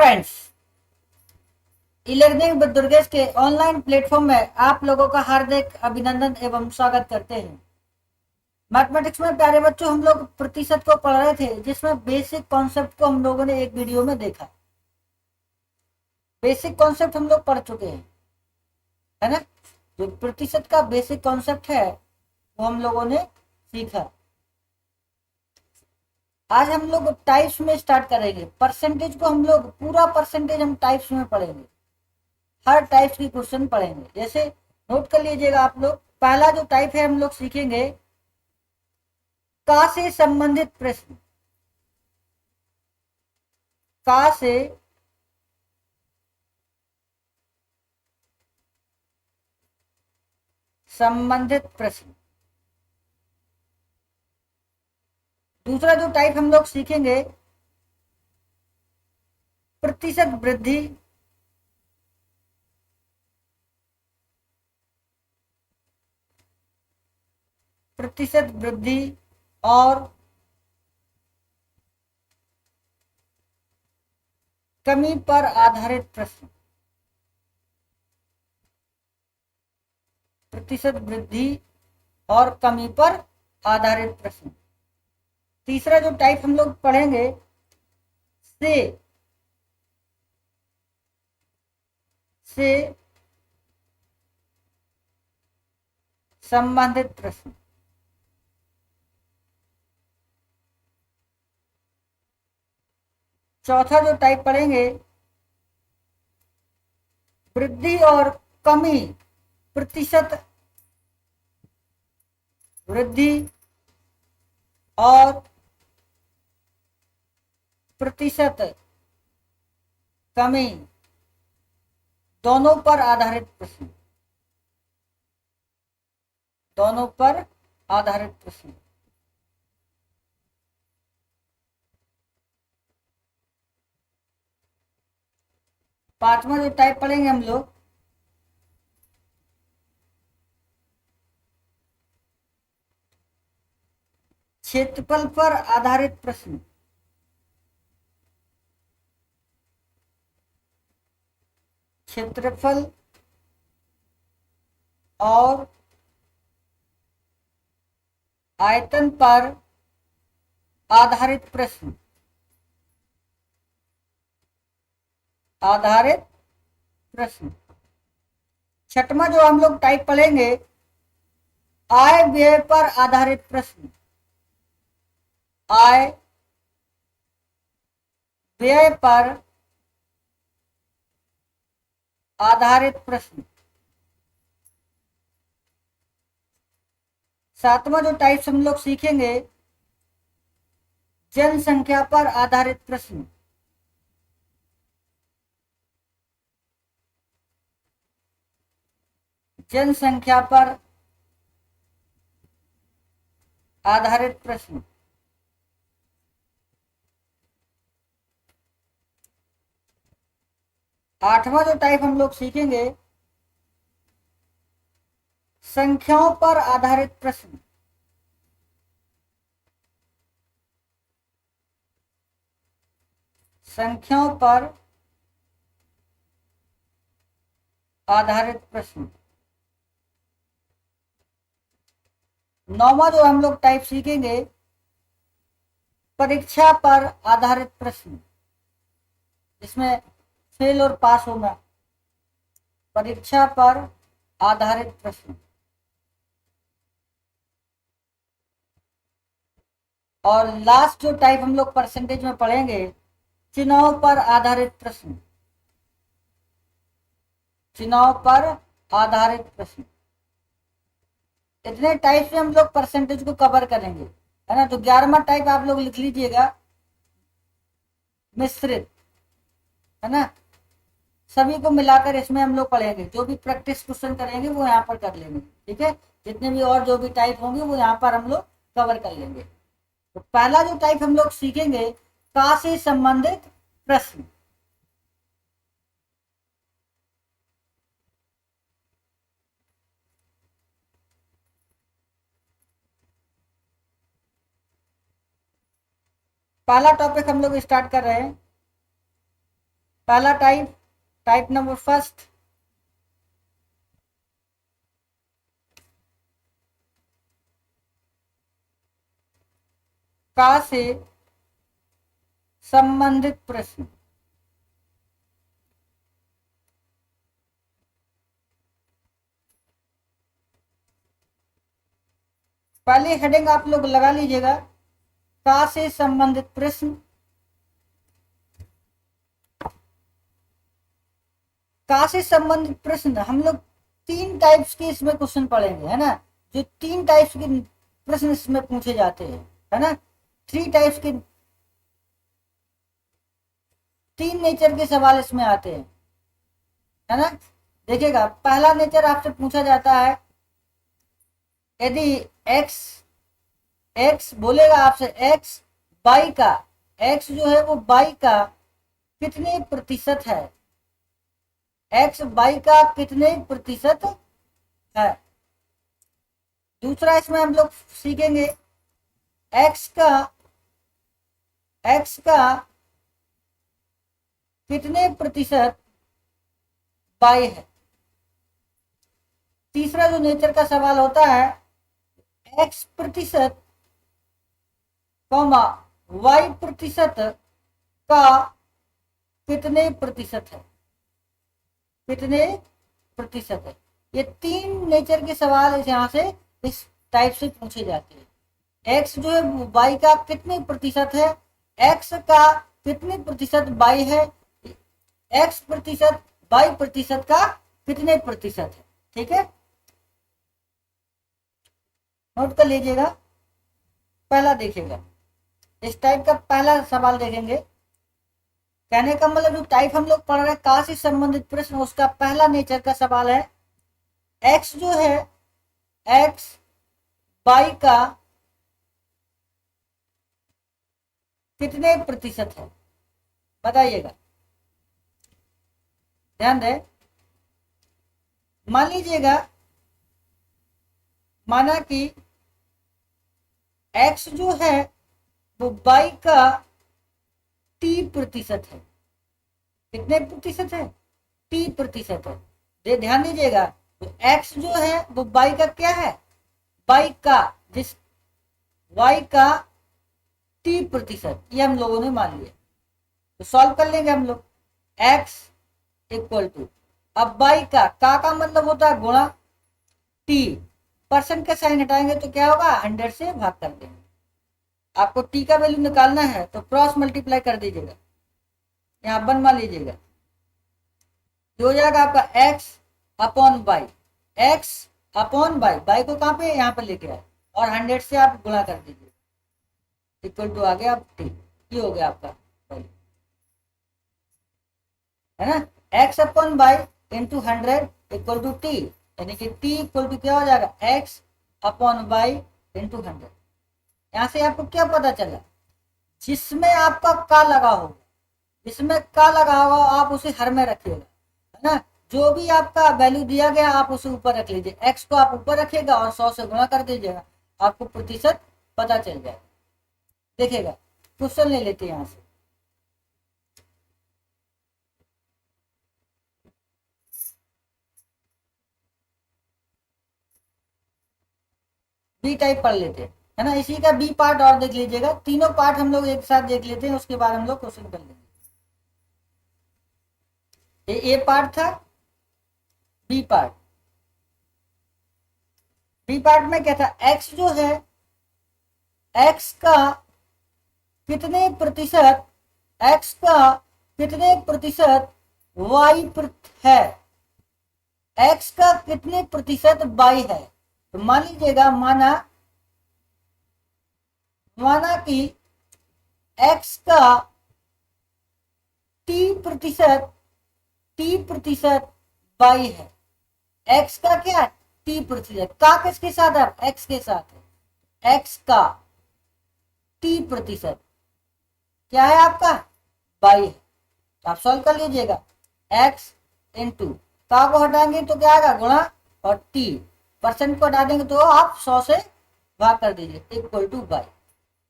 Friends, e learning with Durgesh के online platform में आप लोगों का हार्दिक अभिनंदन एवं स्वागत करते हैं। मैथमेटिक्स में प्यारे बच्चों, हम लोग प्रतिशत को पढ़ रहे थे, जिसमें बेसिक कॉन्सेप्ट को हम लोगों ने एक वीडियो में देखा। बेसिक कॉन्सेप्ट हम लोग पढ़ चुके हैं, है ना। जो प्रतिशत का बेसिक कॉन्सेप्ट है वो हम लोगों ने सीखा। आज हम लोग टाइप्स में स्टार्ट करेंगे। परसेंटेज को हम लोग पूरा परसेंटेज हम टाइप्स में पढ़ेंगे, हर टाइप्स की क्वेश्चन पढ़ेंगे। जैसे नोट कर लीजिएगा आप लोग, पहला जो टाइप है हम लोग सीखेंगे का से संबंधित प्रश्न। का से संबंधित प्रश्न। दूसरा जो टाइप हम लोग सीखेंगे प्रतिशत वृद्धि, प्रतिशत वृद्धि और कमी पर आधारित प्रश्न। प्रतिशत वृद्धि और कमी पर आधारित प्रश्न। तीसरा जो टाइप हम लोग पढ़ेंगे से संबंधित प्रश्न। चौथा जो टाइप पढ़ेंगे वृद्धि और कमी, प्रतिशत वृद्धि और प्रतिशत कमी दोनों पर आधारित प्रश्न। दोनों पर आधारित प्रश्न। पांचवा जो टाइप पढ़ेंगे हम लोग क्षेत्रफल पर आधारित प्रश्न। क्षेत्रफल और आयतन पर आधारित प्रश्न। आधारित प्रश्न। छठवां जो हम लोग टाइप पढ़ेंगे आय व्यय पर आधारित प्रश्न। आय व्यय पर आधारित प्रश्न। सातवां जो टाइप्स हम लोग सीखेंगे जनसंख्या पर आधारित प्रश्न। जनसंख्या पर आधारित प्रश्न। आठवां जो टाइप हम लोग सीखेंगे संख्याओं पर आधारित प्रश्न। संख्याओं पर आधारित प्रश्न। नौवां जो हम लोग टाइप सीखेंगे परीक्षा पर आधारित प्रश्न, जिसमें फेल और पास होना। परीक्षा पर आधारित प्रश्न। और लास्ट जो टाइप हम लोग परसेंटेज में पढ़ेंगे चुनाव पर आधारित प्रश्न। चुनाव पर आधारित प्रश्न। इतने टाइप से हम लोग परसेंटेज को कवर करेंगे, है ना। तो 11वां टाइप आप लोग लिख लीजिएगा मिश्रित, है ना। सभी को मिलाकर इसमें हम लोग पढ़ेंगे। जो भी प्रैक्टिस क्वेश्चन करेंगे वो यहाँ पर कर लेंगे, ठीक है। जितने भी और जो भी टाइप होंगे वो यहाँ पर हम लोग कवर कर लेंगे। तो पहला जो टाइप हम लोग सीखेंगे का से संबंधित प्रश्न। पहला टॉपिक हम लोग स्टार्ट कर रहे हैं पहला टाइप, टाइप नंबर फर्स्ट, का से संबंधित प्रश्न। पहले हेडिंग आप लोग लगा लीजिएगा, का से संबंधित प्रश्न। का से संबंधित प्रश्न हम लोग 3 टाइप्स के इसमें क्वेश्चन पढ़ेंगे, है ना, जो 3 टाइप्स के प्रश्न इसमें पूछे जाते हैं, है ना, 3 टाइप्स के, 3 नेचर के सवाल इसमें आते हैं, है ना। देखिएगा, पहला नेचर आपसे पूछा जाता है, यदि एक्स बोलेगा आपसे, एक्स बाई का, एक्स जो है वो बाई का कितने प्रतिशत है, एक्स बाई का कितने प्रतिशत है। दूसरा इसमें हम लोग सीखेंगे, एक्स का कितने प्रतिशत बाई है। तीसरा जो नेचर का सवाल होता है, एक्स प्रतिशत कॉमा वाई प्रतिशत का कितने प्रतिशत है, कितने प्रतिशत है। ये 3 नेचर के सवाल यहाँ से इस टाइप से पूछे जाते हैं। एक्स जो है वाई का कितने प्रतिशत है, एक्स का कितने प्रतिशत बाई है, एक्स प्रतिशत बाई प्रतिशत का कितने प्रतिशत है। ठीक है, नोट कर लीजिएगा। पहला देखिएगा, इस टाइप का पहला सवाल देखेंगे। कहने का मतलब जो टाइप हम लोग पढ़ रहे हैं, का से संबंधित प्रश्न, उसका पहला नेचर का सवाल है, एक्स जो है, एक्स बाई का कितने प्रतिशत है, बताइएगा, ध्यान दें। मान लीजिएगा, माना कि एक्स जो है वो बाई का 30% है। कितने प्रतिशत है, 30% है। ध्यान दीजिएगा, तो एक्स जो है वो बाई का क्या है, बाई का, जिस वाई का 30%, ये हम लोगों ने मान लिया। तो सॉल्व कर लेंगे हम लोग, एक्स इक्वल टू, अब बाई का मतलब होता है गुणा, टी, परसेंट का साइन हटाएंगे तो क्या होगा, 100 से भाग कर देंगे। आपको टी का वैल्यू निकालना है तो क्रॉस मल्टीप्लाई कर दीजिएगा, यहाँ बनवा लीजिएगा, जो हो जाएगा आपका x upon by, x upon by, by को कहाँ पे, यहाँ पर लेके आए और 100 से आप गुणा कर दीजिए, इक्वल टू आ गया आप टी। ये हो गया आपका वैल्यू, है ना, x upon y into 100 equal to t, यानी कि टी इक्वल टू क्या हो जाएगा, एक्स अपॉन बाई इंटू 100। यहाँ से आपको क्या पता चला, जिसमें आपका का लगा होगा, जिसमें का लगा होगा आप उसे हर में रखिएगा, है ना। जो भी आपका वैल्यू दिया गया आप उसे ऊपर रख लीजिए, एक्स को आप ऊपर रखिएगा और 100 से गुणा कर दीजिएगा, आपको प्रतिशत पता चल जाएगा। देखिएगा, क्वेश्चन ले लेते हैं यहाँ से, बी टाइप पढ़ लेते हैं, है ना। इसी का बी पार्ट और देख लीजिएगा, तीनों पार्ट हम लोग एक साथ देख लेते हैं, उसके बाद हम लोग क्वेश्चन कर लेंगे। ये ए पार्ट था, बी पार्ट, बी पार्ट में क्या था, एक्स जो है, एक्स का कितने प्रतिशत, एक्स का कितने प्रतिशत वाई है, एक्स का कितने प्रतिशत बाई है। तो मान लीजिएगा, माना कि एक्स का 30% बाई है, एक्स का क्या 30%, का किसके साथ है, एक्स के साथ है, एक्स का 30% क्या है आपका, बाई है। तो आप सॉल्व कर लीजिएगा, एक्स इंटू का को हटाएंगे तो क्या आएगा, गुणा, और टी, परसेंट को हटा देंगे तो आप 100 से भाग कर दीजिए, equal two by,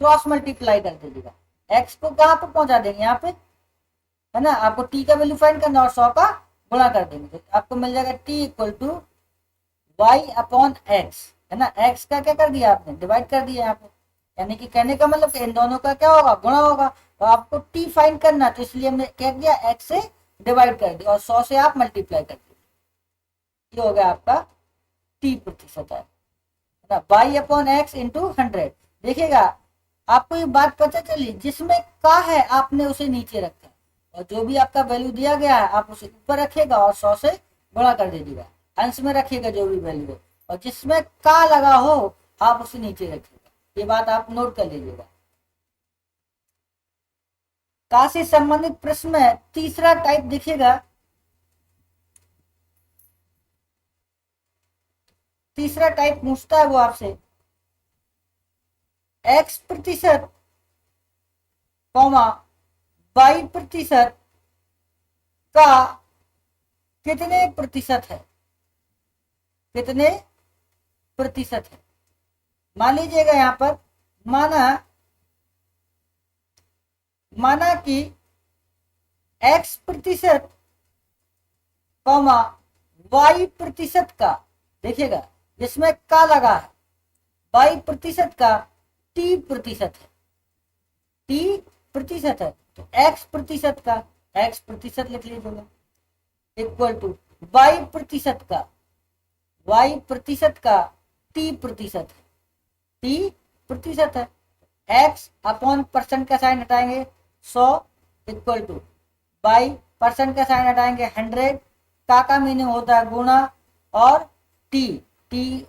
cross multiply कर दीजिएगा, एक्स को कहाँ पे पहुंचा देंगे, यहाँ पे है ना, आपको टी का वैल्यू फाइंड करना और 100 का गुणा कर देंगे तो आपको मिल जाएगा t equal to y upon x, है ना, एक्स का क्या कर दिया आपने, डिवाइड कर दिया यहाँ पे, यानी कि कहने का मतलब इन दोनों का क्या होगा, गुणा होगा। तो आपको टी फाइंड करना, तो इसलिए हमने क्या किया, एक्स से डिवाइड कर दिया और 100 से आप मल्टीप्लाई कर दिया, ये हो गया आपका टी प्रतिशत है ना, बाई अपॉन एक्स इंटू 100। देखिएगा आपको ये बात पता चली, जिसमें का है आपने उसे नीचे रखा और जो भी आपका वैल्यू दिया गया है आप उसे ऊपर रखिएगा और 100 से गुणा कर दीजिएगा, अंश में रखिएगा जो भी वैल्यू हो, और जिसमें का लगा हो आप उसे नीचे रखिएगा, ये बात आप नोट कर लीजिएगा। का से संबंधित प्रश्न में तीसरा टाइप देखिएगा, तीसरा टाइप पूछता है वो आपसे एक्स प्रतिशत कॉमा वाई प्रतिशत का कितने प्रतिशत है, कितने प्रतिशत है। मान लीजिएगा यहां पर माना कि x प्रतिशत कॉमा y प्रतिशत का, देखिएगा जिसमें का लगा है, y प्रतिशत का t प्रतिशत है, t प्रतिशत है, तो x प्रतिशत का, x प्रतिशत लिख लीजिएगा इक्वल टू y प्रतिशत का, y प्रतिशत का t प्रतिशत है, t प्रतिशत है, x अपॉन परसेंट का साइन हटाएंगे 100 इक्वल टू बाई परसेंट का साइन हटाएंगे 100, का मीनिंग होता है गुणा, और टी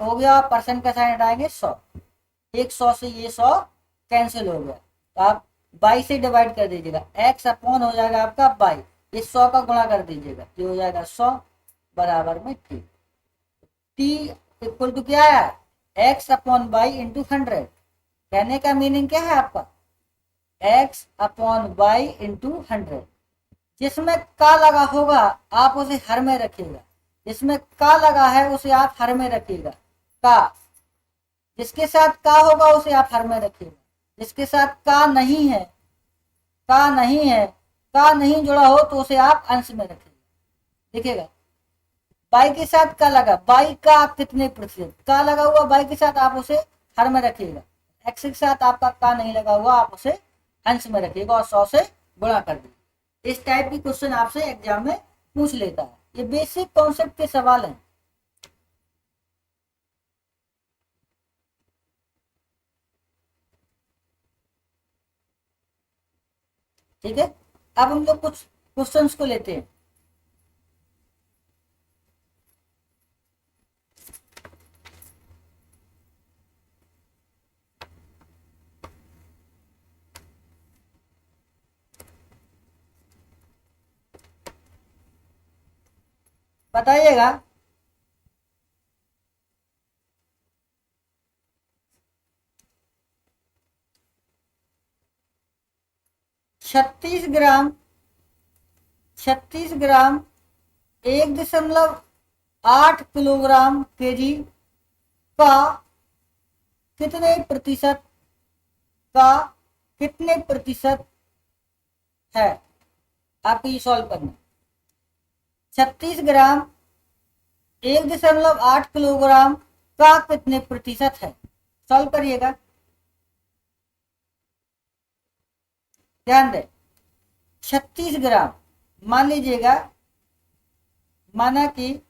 हो गया, परसेंट का साइन हटाएंगे 100, एक 100 से ये 100 कैंसिल हो गया, तो आप बाई से डिवाइड कर दीजिएगा, x अपॉन हो जाएगा आपका बाई, ये 100 का गुणा कर दीजिएगा, ये हो जाएगा 100 बराबर में टी इक्वल टू क्या है, x अपॉन बाई इंटू 100। कहने का मीनिंग क्या है आपका, x अपॉन बाई इंटू 100। जिसमें का लगा होगा आप उसे हर में रखिएगा, जिसमें का लगा है उसे आप हर में रखिएगा, का जिसके साथ का होगा उसे आप हर में रखिएगा, जिसके साथ का नहीं है, का नहीं है, का नहीं जुड़ा हो तो उसे आप अंश में रखिएगा। देखिएगा बाई के साथ का लगा, बाई का आप कितने प्रतिशत, का लगा हुआ बाई के साथ आप उसे हर में रखिएगा, एक्स के साथ आपका का नहीं लगा हुआ आप उसे अंश में रखिएगा और 100 से गुणा कर दीजिए। इस टाइप की क्वेश्चन आपसे एग्जाम में पूछ लेता है, ये बेसिक कॉन्सेप्ट के सवाल हैं। ठीक है, अब हम लोग कुछ क्वेश्चंस को लेते हैं। बताइएगा 36 ग्राम 1.8 किलोग्राम केजी का कितने प्रतिशत, का कितने प्रतिशत है, आपको ये सॉल्व करना। 36 ग्राम 1.8 किलोग्राम का कितने प्रतिशत है, सॉल्व करिएगा। ध्यान दें 36 ग्राम, मान लीजिएगा माना कि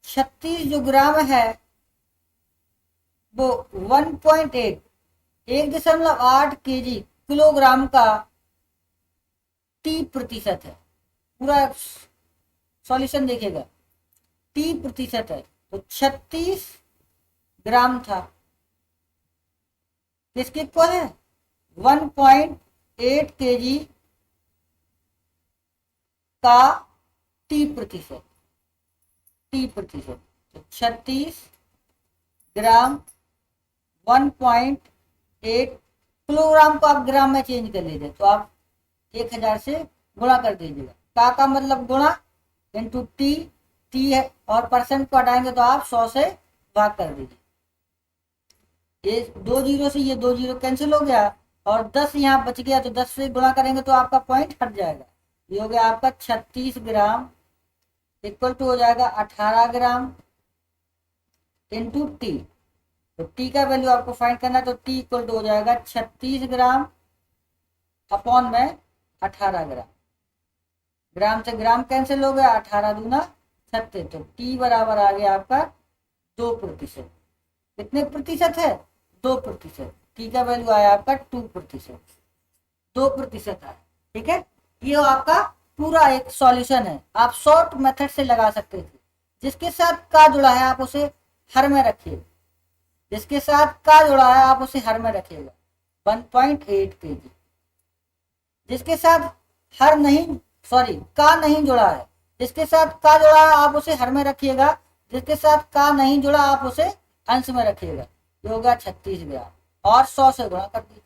36 जो ग्राम है वो 1.8 केजी किलोग्राम का टी प्रतिशत है। पूरा सॉल्यूशन देखिएगा, टी प्रतिशत है, तो 36 ग्राम था किसके इक्वल है, 1.8 केजी का टी प्रतिशत, टी प्रतिशत, तो 36 ग्राम 1.8 किलोग्राम को आप ग्राम में चेंज कर लीजिए, तो आप 1000 से गुणा कर दीजिएगा, का मतलब गुणा इंटू टी, टी है और परसेंट को हटाएंगे तो आप 100 से भाग कर दीजिए, ये 2 जीरो से ये 2 जीरो कैंसिल हो गया, और 10 यहाँ बच गया, तो 10 से गुणा करेंगे तो आपका पॉइंट हट जाएगा। ये हो गया आपका 36 ग्राम इक्वल टू हो जाएगा 18 ग्राम इंटू टी। तो टी का वैल्यू आपको फाइंड करना है, तो टी इक्वल टू हो जाएगा 36 ग्राम अपॉन में 18 ग्राम। ग्राम से ग्राम कैंसिल हो गया, 18 दूना 36, तो टी बराबर आ गया आपका 2%। कितने प्रतिशत है? 2%। टी का वैल्यू आया आपका 2%, 2% आया। ठीक है, ये आपका पूरा एक सॉल्यूशन है। आप शॉर्ट मेथड से लगा सकते थे। जिसके साथ का जुड़ा है आप उसे हर में रखिए, जिसके साथ का जुड़ा है आप उसे हर में रखिएगा 1.8 kg। जिसके साथ हर नहीं, सॉरी का नहीं जुड़ा है, जिसके साथ का जुड़ा है आप उसे हर में रखिएगा, जिसके साथ का नहीं जुड़ा आप उसे अंश में रखिएगा। ये होगा 36 ग्राम और 100 से गुणा कर दीजिए,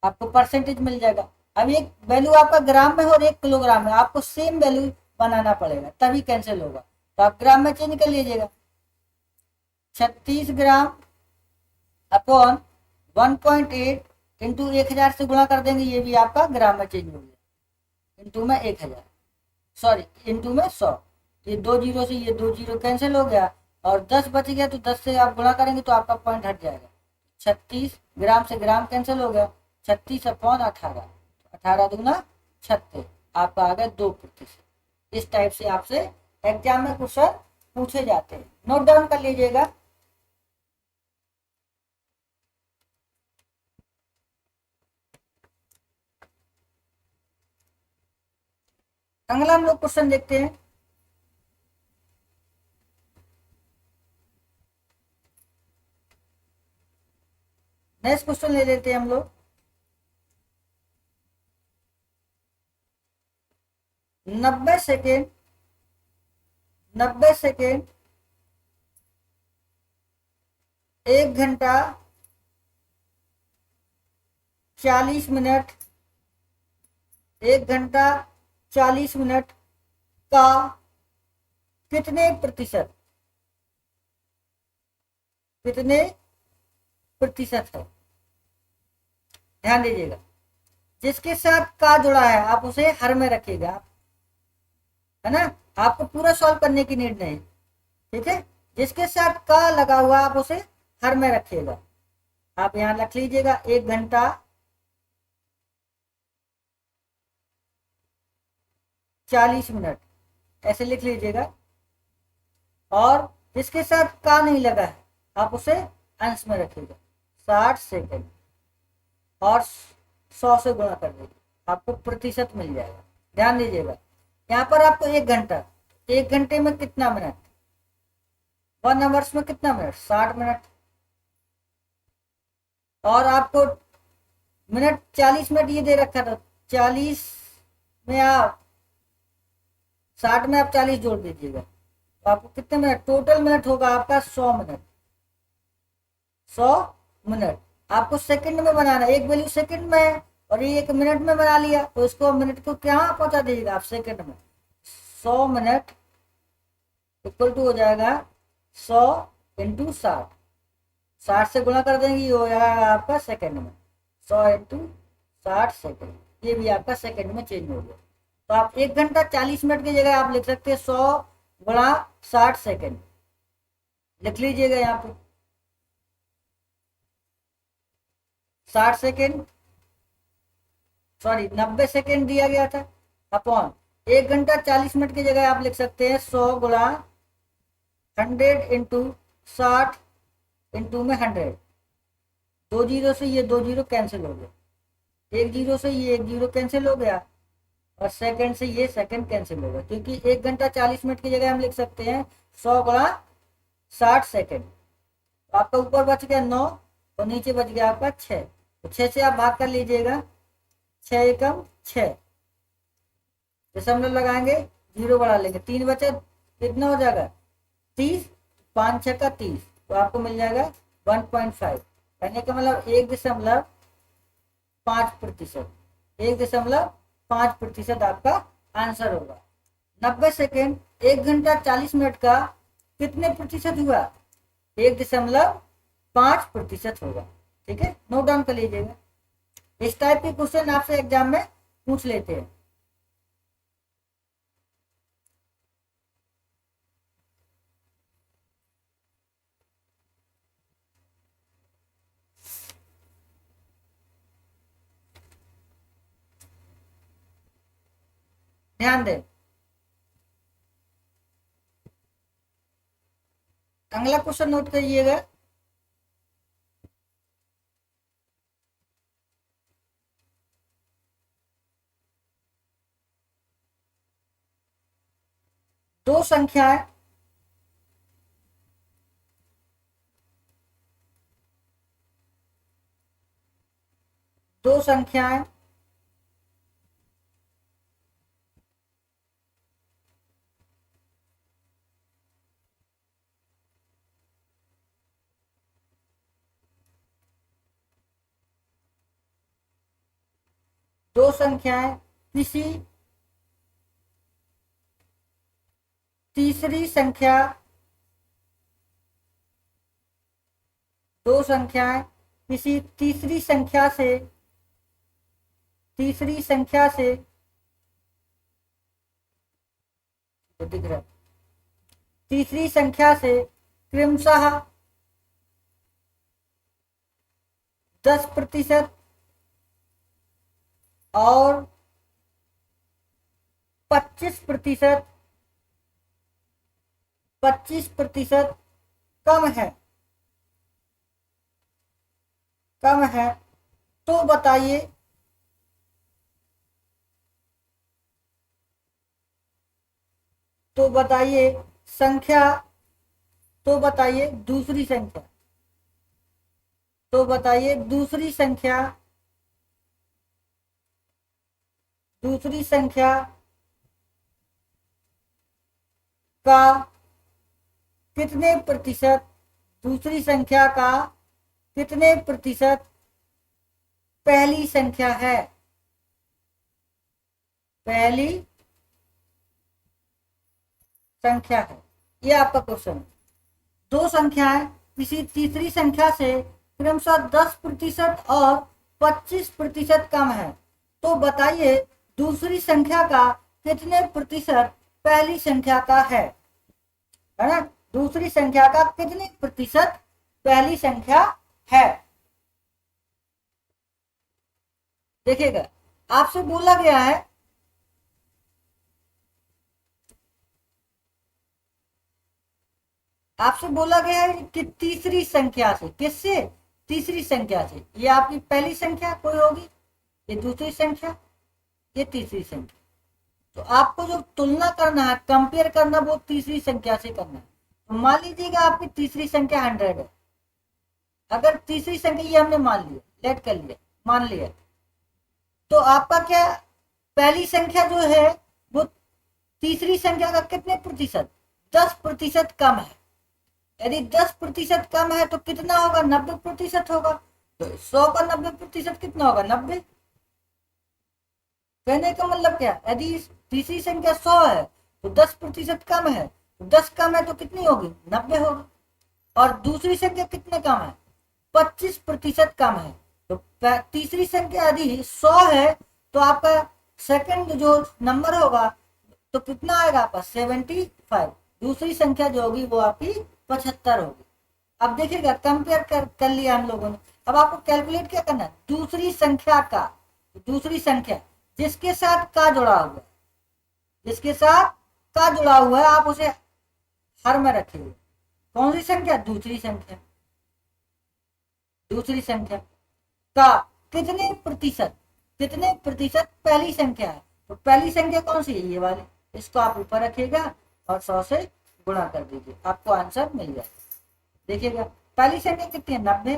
आपको परसेंटेज मिल जाएगा। अब एक वैल्यू आपका ग्राम में और एक किलोग्राम में, आपको सेम वैल्यू बनाना पड़ेगा तभी कैंसिल होगा। तो आप ग्राम में चेंज कर लीजिएगा, 36 ग्राम अपॉन 1.8 इंटू 1000 से गुणा कर देंगे, ये भी आपका ग्राम में चेंज हो गया। इंटू में 1000, सॉरी इंटू में 100, ये 2 जीरो से ये 2 जीरो कैंसिल हो गया और 10 बच गया, तो 10 से आप गुणा करेंगे तो आपका पॉइंट हट जाएगा। 36 ग्राम से ग्राम कैंसिल हो गया, 36 अपॉन 18, 18 दूना 36, आपका आ गया 2%। इस टाइप से आपसे एग्जाम में क्वेश्चन पूछे जाते हैं, नोट डाउन कर लीजिएगा। अगला हम लोग क्वेश्चन देखते हैं। नेक्स्ट क्वेश्चन ले लेते हैं हम लोग। 90 सेकेंड 1 घंटा 40 मिनट 1 घंटा 40 मिनट का कितने प्रतिशत है? ध्यान दीजिएगा, जिसके साथ का जुड़ा है आप उसे हर में रखिएगा, है ना, आपको पूरा सॉल्व करने की नीड नहीं। ठीक है, जिसके साथ का लगा हुआ आप उसे हर में रखिएगा। आप यहां रख लीजिएगा 1 घंटा 40 मिनट, ऐसे लिख लीजिएगा। और जिसके साथ का नहीं लगा है आप उसे अंश में रखिएगा 60 सेकेंड और 100 से गुणा कर दीजिए, आपको प्रतिशत मिल जाएगा। ध्यान दीजिएगा, यहाँ पर आपको 1 घंटा, 1 घंटे में कितना मिनट, 1 आवर्स में कितना मिनट, 60 मिनट। और आपको मिनट 40 मिनट ये दे रखा था, 40 में आप 60 में आप 40 जोड़ दीजिएगा, तो आपको कितने मिनट टोटल मिनट होगा आपका 100 मिनट। 100 मिनट आपको सेकंड में बनाना है, एक वैल्यू सेकंड में है और ये 1 मिनट में बना लिया, तो इसको मिनट को क्या पहुंचा दीजिएगा आप सेकंड में। 100 मिनट इक्वल टू हो जाएगा 100 इंटू 60, 60 से गुणा कर देंगे, ये हो जाएगा आपका सेकंड में 100 इंटू 60 सेकंड, ये भी आपका सेकंड में चेंज हो गया। तो आप 1 घंटा 40 मिनट की जगह आप लिख सकते हैं 100 गुणा 60 सेकंड, लिख लीजिएगा यहाँ पे 60 सेकेंड, सॉरी 90 सेकेंड दिया गया था, अपॉन 1 घंटा 40 मिनट की जगह आप लिख सकते हैं 100 गुणा 100 इंटू 60 इंटू में 100। 2 जीरो से ये 2 जीरो कैंसिल हो गया, 1 जीरो से ये 1 जीरो कैंसिल हो गया और सेकंड से ये सेकंड कैंसिल हो गया, क्योंकि 1 घंटा 40 मिनट की जगह हम लिख सकते हैं 100 गुणा 60 सेकेंड। तो आपका ऊपर बच गया 9 और नीचे बच गया आपका 6, तो 6 से आप भाग कर लीजिएगा, 6 एकम 6, दशमलव लगाएंगे, जीरो बढ़ा लेंगे, 3 बचे, कितना हो जाएगा 30, 5 6 का 30, तो आपको मिल जाएगा 1.5, कहने का मतलब 1.5%, 1.5% आपका आंसर होगा। 90 सेकेंड 1 घंटा 40 मिनट का कितने प्रतिशत हुआ, 1.5% होगा। ठीक है, नोट डाउन कर लीजिएगा। इस टाइप के क्वेश्चन आपसे एग्जाम में पूछ लेते हैं। ध्यान दें, अगला क्वेश्चन नोट करिएगा। दो संख्याएं दो संख्याएं दो संख्याएं किसी तीसरी संख्या दो संख्याएं किसी तीसरी संख्या से तो दिख रहा है, तीसरी संख्या से क्रमशः 10% और 25% कम है तो बताइए संख्या तो बताइए दूसरी संख्या दूसरी संख्या का कितने प्रतिशत दूसरी संख्या का कितने प्रतिशत पहली संख्या है। पहली संख्या है, ये आपका क्वेश्चन है। दो संख्याएं किसी तीसरी संख्या से क्रमशः 10% और 25% कम है तो बताइए दूसरी संख्या का कितने प्रतिशत पहली संख्या का है ना। दूसरी संख्या का कितने प्रतिशत पहली संख्या है। देखिएगा, आपसे बोला गया है कि तीसरी संख्या से, किससे, तीसरी संख्या से। ये आपकी पहली संख्या कोई होगी, ये दूसरी संख्या, ये तीसरी संख्या। तो आपको जो तुलना करना है, कंपेयर करना, वो तीसरी संख्या से करना है। तो मान लीजिएगा आपकी तीसरी संख्या 100 है। अगर तीसरी संख्या ये हमने मान लिया, लेट कर लिया, मान लिया, तो आपका क्या पहली संख्या जो है वो तीसरी संख्या का कितने प्रतिशत, 10% कम है। यदि 10% कम है तो कितना होगा, 90% होगा। तो 100 का 90% कितना होगा, 90। कहने का मतलब क्या, यदि तीसरी संख्या 100 है तो 10% कम है, तो 10 कम है तो कितनी होगी, 90 होगी। और दूसरी संख्या कितने कम है, 25% कम है। तो तीसरी संख्या यदि 100 है तो आपका सेकंड जो नंबर होगा तो कितना आएगा आपका, 75। दूसरी संख्या जो होगी वो आपकी 75 होगी। अब देखिएगा, कंपेयर कर लिया हम लोगों ने। अब आपको कैलकुलेट क्या करना है, दूसरी संख्या का, दूसरी संख्या जिसके साथ का जुड़ा हुआ है, जिसके साथ का जुड़ा हुआ है आप उसे हर में रखिए। कौन सी संख्या, दूसरी संख्या। दूसरी संख्या का कितने प्रतिशत पहली संख्या है। तो पहली संख्या कौन सी है, ये वाली। इसको आप ऊपर रखिएगा और 100 से गुणा कर दीजिए, आपको आंसर मिल जाएगा। देखिएगा, पहली संख्या कितनी है, 90।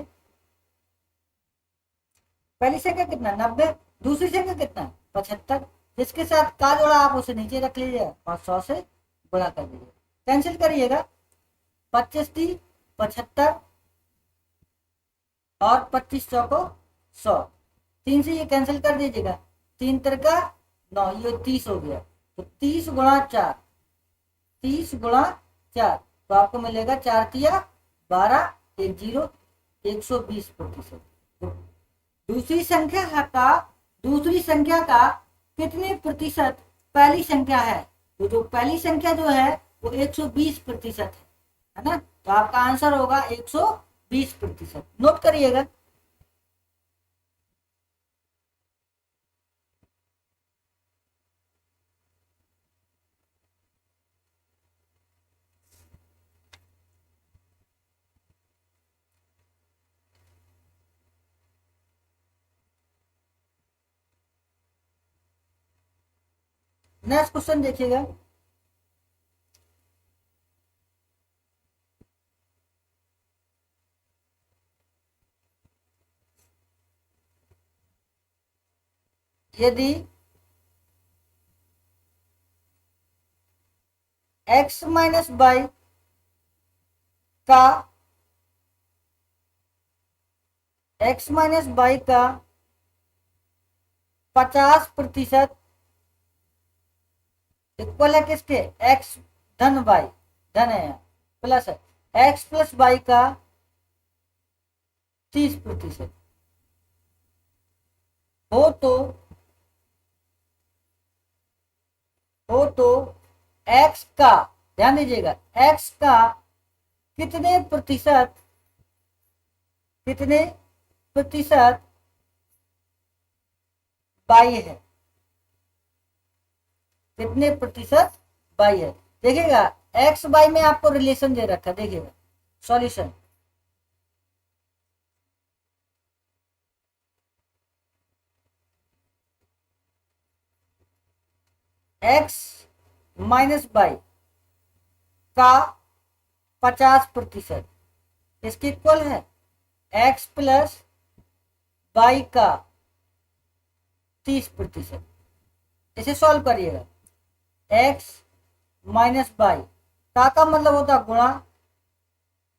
पहली संख्या कितना, 90। दूसरी संख्या कितना है, 75। जिसके साथ का जोड़ा आप उसे नीचे रख लीजिए और 100 से गुणा कर दीजिए। कैंसिल करिएगा, 25 × 75 और 25 चौको 100। 3 से ये कैंसिल कर दीजिएगा, 3 तिरका 9, ये 30 हो गया। तो 30 × 4, 30 × 4 तो आपको मिलेगा 4 तिया 12, 1 0, 120%। तो दूसरी संख्या का कितने प्रतिशत पहली संख्या है। तो जो पहली संख्या जो है वो 120% है ना। तो आपका आंसर होगा 120%। नोट करिएगा। नेक्स्ट क्वेश्चन देखिएगा। यदि x माइनस बाई का का 50% इक्वल है किसके, x धन बाई, धन है प्लस है x प्लस बाई का 30% हो तो x का, ध्यान दीजिएगा, x का कितने प्रतिशत बाई है, कितने प्रतिशत बाई है। देखिएगा x बाई में आपको रिलेशन दे रखा है, देखिएगा सॉल्यूशन। x माइनस बाई का 50% इसके इक्वल है x प्लस बाई का 30%। इसे सॉल्व करिएगा। x माइनस बाई का मतलब होता है गुणा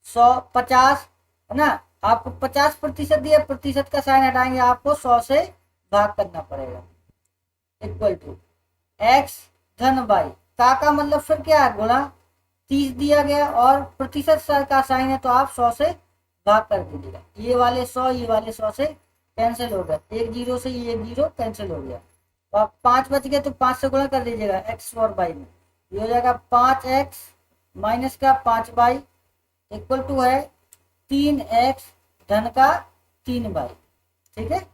150 है ना। आपको 50% दिया, प्रतिशत का साइन हटाएंगे, आपको 100 से भाग करना पड़ेगा। इक्वल टू x धन बाई का मतलब फिर क्या है, गुणा 30 दिया गया और प्रतिशत का साइन है तो आप 100 से भाग कर दीजिएगा। ये वाले 100 ये वाले 100 से कैंसिल हो गया, एक जीरो से ये एक जीरो कैंसिल हो गया। तो आप 5 बच गए तो 5 से गुणा कर दीजिएगा x और बाई में। ये हो जाएगा 5x माइनस का 5 बाई इक्वल टू है 3x धन का 3 बाई। ठीक है,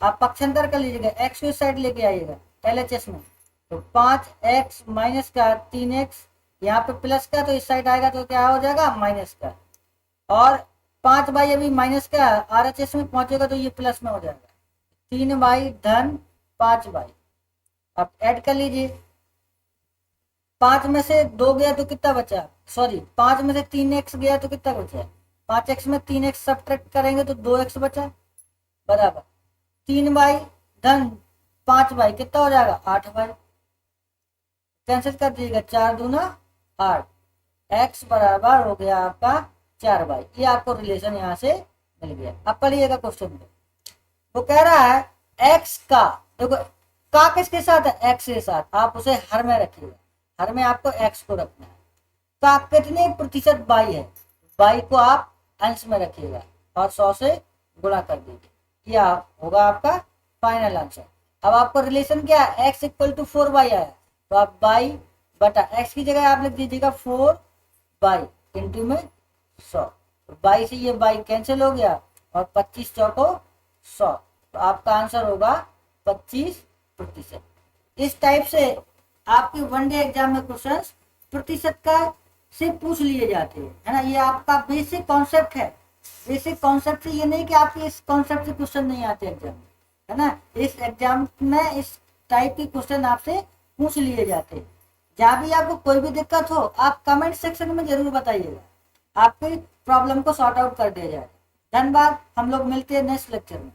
आप पक्षांतर कर लीजिएगा, x को इस साइड लेके आइएगा LHS में। तो 5x माइनस का 3x, यहाँ पे प्लस का तो इस साइड आएगा तो क्या हो जाएगा माइनस का, और 5 बाई अभी माइनस का RHS में पहुंचेगा तो ये प्लस में हो जाएगा 3 बाई धन 5 बाई। आप ऐड कर लीजिए, 5 में से 2 गया तो कितना बचा, सॉरी 5 में से 3x गया तो कितना बचा, 5x में 3x सब्ट्रैक्ट करेंगे तो 2x बचा, बराबर 3 बाई धन 5 बाई कितना हो जाएगा 8 बाई। कैंसिल कर दीजिएगा, 4 दूना 8, x बराबर हो गया आपका 4 बाई। ये आपको रिलेशन यहाँ से मिल गया। अब पढ़िएगा क्वेश्चन में, वो कह रहा है x का, देखो का किसके साथ है, x के साथ, आप उसे हर में रखिएगा, हर में आपको x को रखना है। का कितने प्रतिशत बाई है, बाई को आप अंश में रखिएगा और 100 से गुणा कर दीजिए, यह होगा आपका फाइनल आंसर। अब आपको रिलेशन क्या है, x इक्वल टू 4 बाई आया, तो आप बाई बटा x की जगह आप लिख दीजिएगा 4 बाई इंटू में 100। तो बाई से ये बाई कैंसिल हो गया और 25 चौको 100, तो आपका आंसर होगा 25%। इस टाइप से आपके वनडे एग्जाम में क्वेश्चन प्रतिशत का से पूछ लिए जाते हैं, है ना। ये आपका बेसिक कॉन्सेप्ट है। बेसिक कॉन्सेप्ट से ये नहीं कि आपके इस कॉन्सेप्ट से क्वेश्चन नहीं आते एग्जाम में, है ना। इस एग्जाम में इस टाइप के क्वेश्चन आपसे पूछ लिए जाते हैं। जहाँ भी आपको कोई भी दिक्कत हो आप कमेंट सेक्शन में जरूर बताइएगा, आपकी प्रॉब्लम को सॉर्ट आउट कर दिया जाएगा। धन्यवाद, हम लोग मिलते हैं नेक्स्ट लेक्चर में।